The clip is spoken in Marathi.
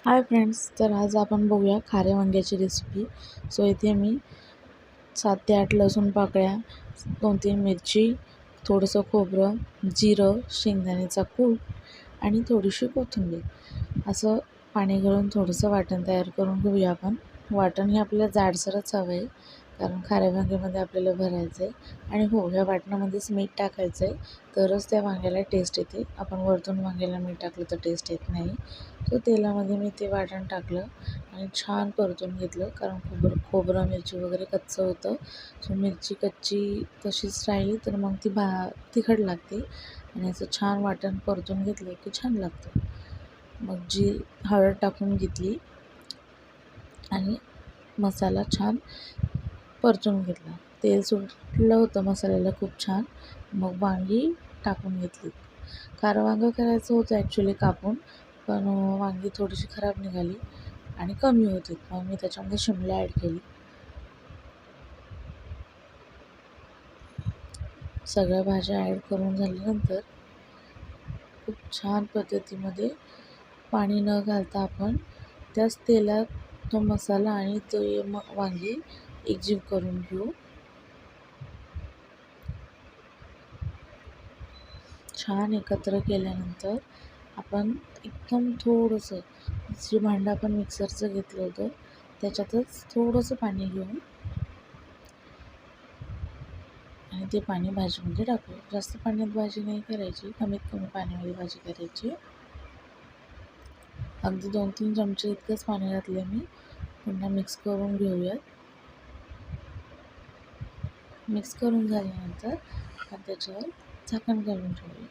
हाय फ्रेंड्स, तर आज आपण बघूया खाऱ्या वांग्याची रेसिपी. सो इथे मी 7 ते 8 लसूण पाकळ्या, 2-3 मिरची, थोडंसं खोबरं, जिरं, शेंगदाण्याचा कूट आणि थोडीशी कोथिंबीर असं पाणी घालून थोडंसं वाटण तयार करून घेऊया आपण. वाटण हे आपल्याला जाडसरच हवं आहे, कारण खाऱ्या वांग्यामध्ये आपल्याला भरायचं आहे. आणि हो, ह्या वाटणामध्येच मीठ टाकायचं आहे, तरच त्या वांग्याला टेस्ट येते. आपण वरतून वांग्याला मीठ टाकलं तर टेस्ट येत नाही. सो तेलामध्ये मी ते वाटण टाकलं आणि छान परतून घेतलं, कारण खोबरं मिरची वगैरे कच्चं होतं. सो मिरची कच्ची तशीच राहिली तर मग ती तिखट लागते. आणि असं छान वाटण परतून घेतलं की छान लागतं. मग हळद टाकून घेतली आणि मसाला छान परतून घेतला. तेल सुटलं होतं मसाल्याला खूप छान. मग वांगी टाकून घेतली. खारं वांगं करायचं होतं ॲक्च्युली कापून, पण वांगी थोडीशी खराब निघाली आणि कमी होती. मग मी त्याच्यामध्ये शिमला ॲड केली. सगळ्या भाज्या ॲड करून झाल्यानंतर खूप छान पद्धतीमध्ये पाणी न घालता आपण त्याच तेलात तो मसाला आणि ते वांगी एकजीव करून घेऊ. छान एकत्र केल्यानंतर आपण एकदम थोडंसं जे भांडं आपण मिक्सरचं घेतलं होतं त्याच्यातच थोडंसं पाणी घेऊन आणि ते पाणी भाजीमध्ये टाकू. जास्त पाण्यात भाजी नाही करायची, कमीत कमी पाण्यामध्ये भाजी करायची. अगदी 2-3 चमचे इतकंच पाणी घातलं मी. पुन्हा मिक्स करून घेऊयात. मिक्स करून झाल्यानंतर आपण त्याच्यावर झाकण घालून ठेवूया.